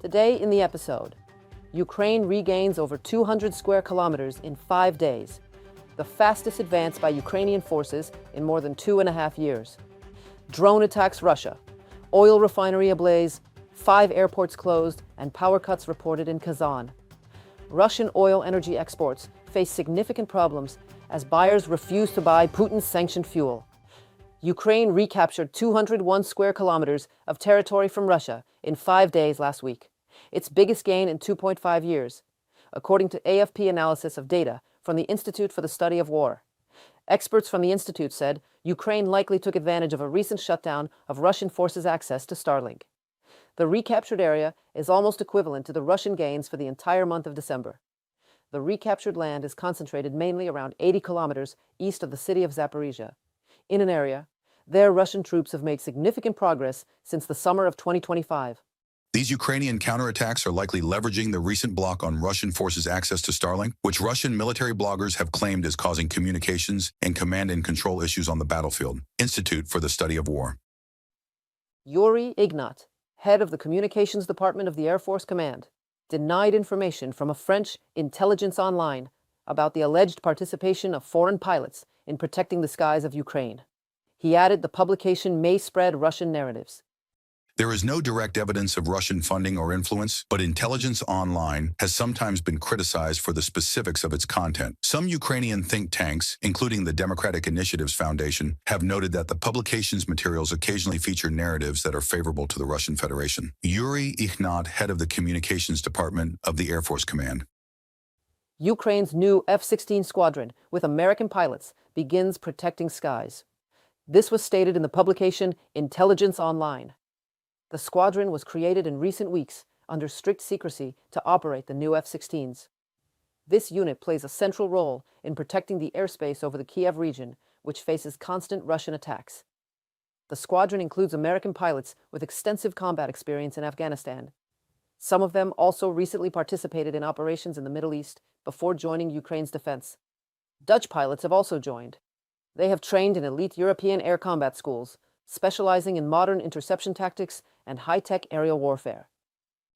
Today in the episode, Ukraine regains over 200 square kilometers in 5 days, the fastest advance by Ukrainian forces in more than 2.5 years. Drone attacks Russia, oil refinery ablaze, 5 airports closed, and power cuts reported in Kazan. Russian oil energy exports face significant problems as buyers refuse to buy Putin's sanctioned fuel. Ukraine recaptured 201 square kilometers of territory from Russia in 5 days last week, its biggest gain in 2.5 years, according to AFP analysis of data from the Institute for the Study of War. Experts from the institute said Ukraine likely took advantage of a recent shutdown of Russian forces' access to Starlink. The recaptured area is almost equivalent to the Russian gains for the entire month of December. The recaptured land is concentrated mainly around 80 kilometers east of the city of Zaporizhia. In an area, there Russian troops have made significant progress since the summer of 2025. These Ukrainian counterattacks are likely leveraging the recent block on Russian forces' access to Starlink, which Russian military bloggers have claimed is causing communications and command and control issues on the battlefield. Institute for the Study of War. Yuri Ignat, head of the Communications Department of the Air Force Command, denied information from a French intelligence online about the alleged participation of foreign pilots in protecting the skies of Ukraine. He added the publication may spread Russian narratives. There is no direct evidence of Russian funding or influence, but intelligence online has sometimes been criticized for the specifics of its content. Some Ukrainian think tanks, including the Democratic Initiatives Foundation, have noted that the publication's materials occasionally feature narratives that are favorable to the Russian Federation. Yuri Ignat, head of the Communications Department of the Air Force Command. Ukraine's new F-16 squadron with American pilots begins protecting skies. This was stated in the publication Intelligence Online. The squadron was created in recent weeks under strict secrecy to operate the new F-16s. This unit plays a central role in protecting the airspace over the Kiev region, which faces constant Russian attacks. The squadron includes American pilots with extensive combat experience in Afghanistan. Some of them also recently participated in operations in the Middle East before joining Ukraine's defense. Dutch pilots have also joined. They have trained in elite European air combat schools, specializing in modern interception tactics and high-tech aerial warfare.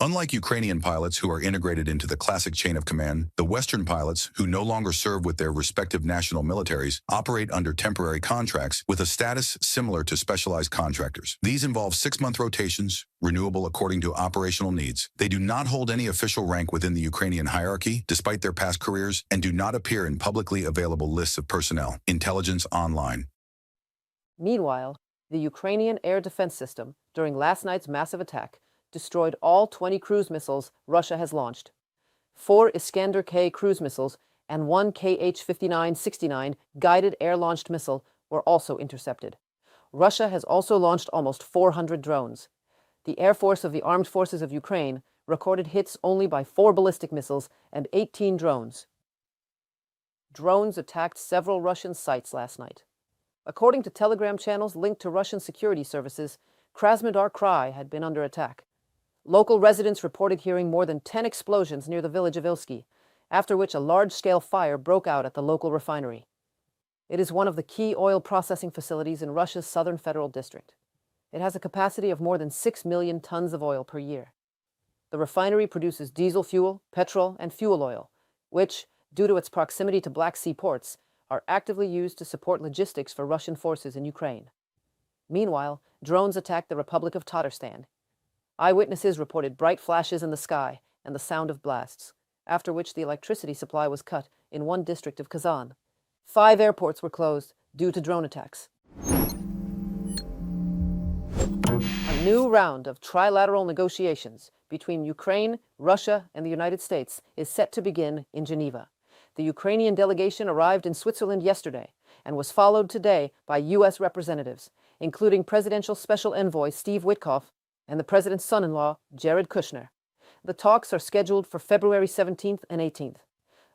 Unlike Ukrainian pilots who are integrated into the classic chain of command, the Western pilots, who no longer serve with their respective national militaries, operate under temporary contracts with a status similar to specialized contractors. These involve 6-month rotations, renewable according to operational needs. They do not hold any official rank within the Ukrainian hierarchy, despite their past careers, and do not appear in publicly available lists of personnel. Intelligence Online. Meanwhile, the Ukrainian air defense system, during last night's massive attack, destroyed all 20 cruise missiles Russia has launched. 4 Iskander-K cruise missiles and 1 Kh-59-69 guided air-launched missile were also intercepted. Russia has also launched almost 400 drones. The Air Force of the Armed Forces of Ukraine recorded hits only by 4 ballistic missiles and 18 drones. Drones attacked several Russian sites last night. According to Telegram channels linked to Russian security services, Krasnodar Krai had been under attack. Local residents reported hearing more than 10 explosions near the village of Ilsky, after which a large-scale fire broke out at the local refinery. It is one of the key oil processing facilities in Russia's southern federal district. It has a capacity of more than 6 million tons of oil per year. The refinery produces diesel fuel, petrol, and fuel oil, which, due to its proximity to Black Sea ports, are actively used to support logistics for Russian forces in Ukraine. Meanwhile, drones attacked the Republic of Tatarstan. Eyewitnesses reported bright flashes in the sky and the sound of blasts, after which the electricity supply was cut in one district of Kazan. 5 airports were closed due to drone attacks. A new round of trilateral negotiations between Ukraine, Russia, and the United States is set to begin in Geneva. The Ukrainian delegation arrived in Switzerland yesterday and was followed today by U.S. representatives, including Presidential Special Envoy Steve Witkoff and the President's son-in-law, Jared Kushner. The talks are scheduled for February 17th and 18th.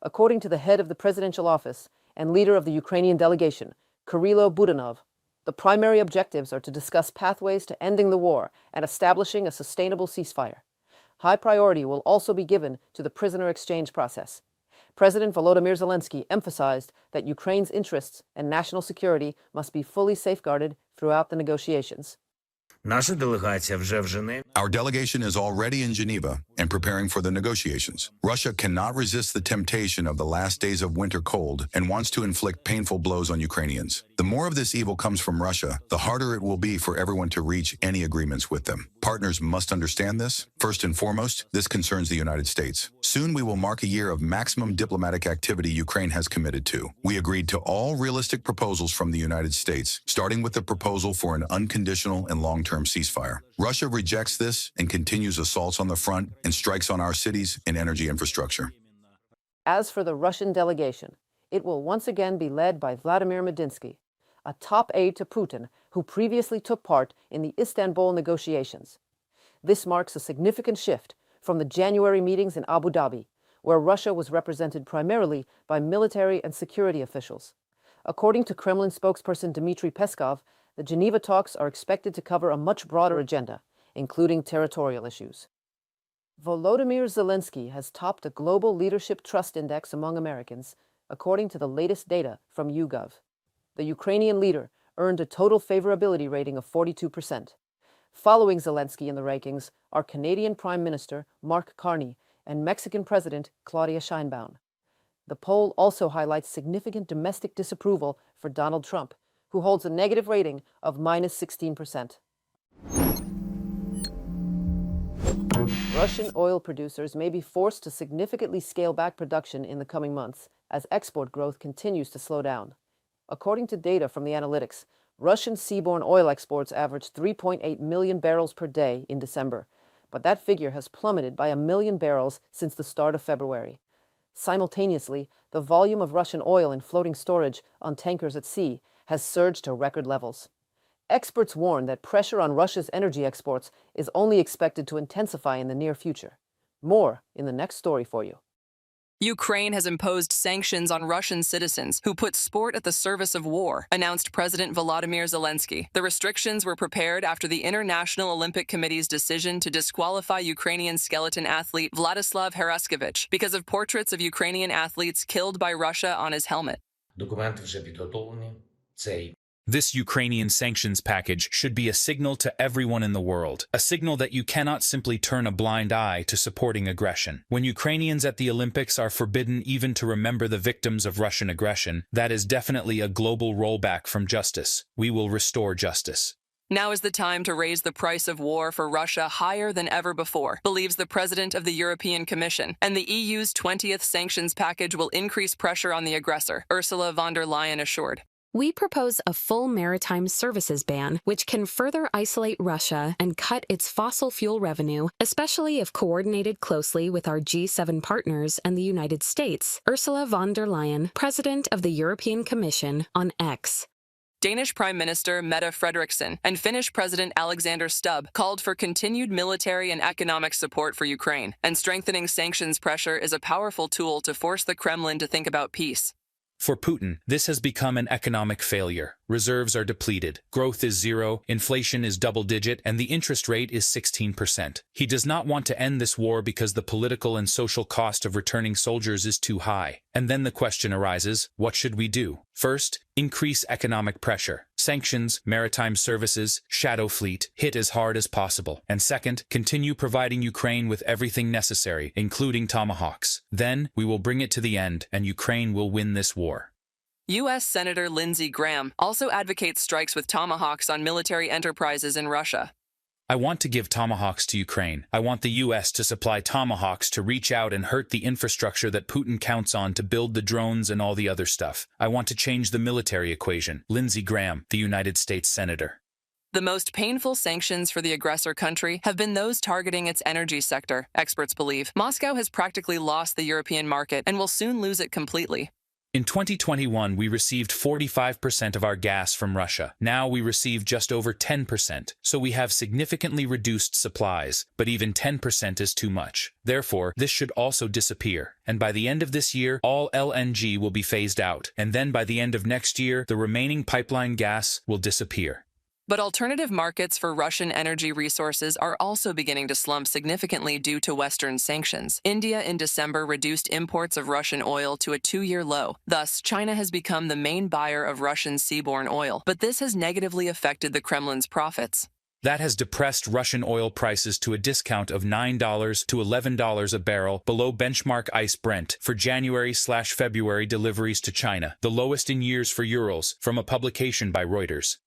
According to the head of the presidential office and leader of the Ukrainian delegation, Kirilo Budanov, the primary objectives are to discuss pathways to ending the war and establishing a sustainable ceasefire. High priority will also be given to the prisoner exchange process. President Volodymyr Zelenskyy emphasized that Ukraine's interests and national security must be fully safeguarded throughout the negotiations. Наша делегація вже в Женеві. Our delegation is already in Geneva and preparing for the negotiations. Russia cannot resist the temptation of the last days of winter cold and wants to inflict painful blows on Ukrainians. The more of this evil comes from Russia, the harder it will be for everyone to reach any agreements with them. Partners must understand this. First and foremost, this concerns the United States. Soon we will mark a year of maximum diplomatic activity Ukraine has committed to. We agreed to all realistic proposals from the United States, starting with the proposal for an unconditional and long-term ceasefire. Russia rejects this and continues assaults on the front and strikes on our cities and energy infrastructure. As for the Russian delegation, it will once again be led by Vladimir Medinsky, a top aide to Putin who previously took part in the Istanbul negotiations. This marks a significant shift from the January meetings in Abu Dhabi, where Russia was represented primarily by military and security officials. According to Kremlin spokesperson Dmitry Peskov, the Geneva talks are expected to cover a much broader agenda, including territorial issues. Volodymyr Zelenskyy has topped the Global Leadership Trust Index among Americans, according to the latest data from YouGov. The Ukrainian leader earned a total favorability rating of 42%. Following Zelenskyy in the rankings are Canadian Prime Minister Mark Carney and Mexican President Claudia Sheinbaum. The poll also highlights significant domestic disapproval for Donald Trump, who holds a negative rating of -16%. Russian oil producers may be forced to significantly scale back production in the coming months as export growth continues to slow down. According to data from the analytics, Russian seaborne oil exports averaged 3.8 million barrels per day in December, but that figure has plummeted by 1 million barrels since the start of February. Simultaneously, the volume of Russian oil in floating storage on tankers at sea has surged to record levels. Experts warn that pressure on Russia's energy exports is only expected to intensify in the near future. More in the next story for you. Ukraine has imposed sanctions on Russian citizens who put sport at the service of war, announced President Volodymyr Zelenskyy. The restrictions were prepared after the International Olympic Committee's decision to disqualify Ukrainian skeleton athlete Vladislav Heraskevich because of portraits of Ukrainian athletes killed by Russia on his helmet. Документи вже підготовлені. This Ukrainian sanctions package should be a signal to everyone in the world, a signal that you cannot simply turn a blind eye to supporting aggression. When Ukrainians at the Olympics are forbidden even to remember the victims of Russian aggression, that is definitely a global rollback from justice. We will restore justice. Now is the time to raise the price of war for Russia higher than ever before, believes the President of the European Commission, and the EU's 20th sanctions package will increase pressure on the aggressor, Ursula von der Leyen assured. We propose a full maritime services ban, which can further isolate Russia and cut its fossil fuel revenue, especially if coordinated closely with our G7 partners and the United States, Ursula von der Leyen, President of the European Commission, on X. Danish Prime Minister Mette Frederiksen and Finnish President Alexander Stubb called for continued military and economic support for Ukraine, and strengthening sanctions pressure is a powerful tool to force the Kremlin to think about peace. For Putin, this has become an economic failure. Reserves are depleted, growth is zero, inflation is double-digit, and the interest rate is 16%. He does not want to end this war because the political and social cost of returning soldiers is too high. And then the question arises, what should we do? First, increase economic pressure. Sanctions, maritime services, shadow fleet, hit as hard as possible. And second, continue providing Ukraine with everything necessary, including Tomahawks. Then, we will bring it to the end, and Ukraine will win this war. U.S. Senator Lindsey Graham also advocates strikes with Tomahawks on military enterprises in Russia. I want to give Tomahawks to Ukraine. I want the U.S. to supply Tomahawks to reach out and hurt the infrastructure that Putin counts on to build the drones and all the other stuff. I want to change the military equation. Lindsey Graham, the United States Senator. The most painful sanctions for the aggressor country have been those targeting its energy sector, experts believe. Moscow has practically lost the European market and will soon lose it completely. In 2021, we received 45% of our gas from Russia. Now we receive just over 10%, so we have significantly reduced supplies, but even 10% is too much. Therefore, this should also disappear. And by the end of this year, all LNG will be phased out. And then by the end of next year, the remaining pipeline gas will disappear. But alternative markets for Russian energy resources are also beginning to slump significantly due to Western sanctions. India in December reduced imports of Russian oil to a 2-year low. Thus, China has become the main buyer of Russian seaborne oil. But this has negatively affected the Kremlin's profits. That has depressed Russian oil prices to a discount of $9 to $11 a barrel below benchmark ICE Brent for January/February deliveries to China, the lowest in years for Urals, from a publication by Reuters.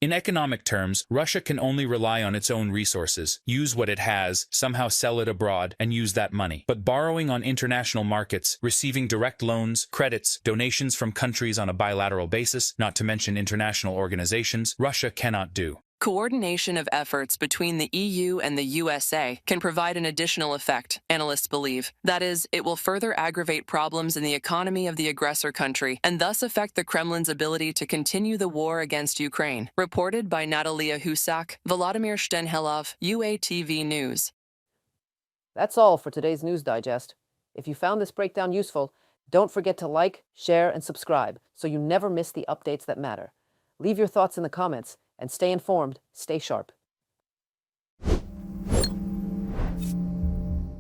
In economic terms, Russia can only rely on its own resources, use what it has, somehow sell it abroad, and use that money. But borrowing on international markets, receiving direct loans, credits, donations from countries on a bilateral basis, not to mention international organizations, Russia cannot do. Coordination of efforts between the EU and the USA can provide an additional effect, analysts believe. That is, it will further aggravate problems in the economy of the aggressor country and thus affect the Kremlin's ability to continue the war against Ukraine. Reported by Natalia Husak, Volodymyr Shtenhelov, UATV News. That's all for today's News Digest. If you found this breakdown useful, don't forget to like, share, and subscribe so you never miss the updates that matter. Leave your thoughts in the comments and stay informed, stay sharp.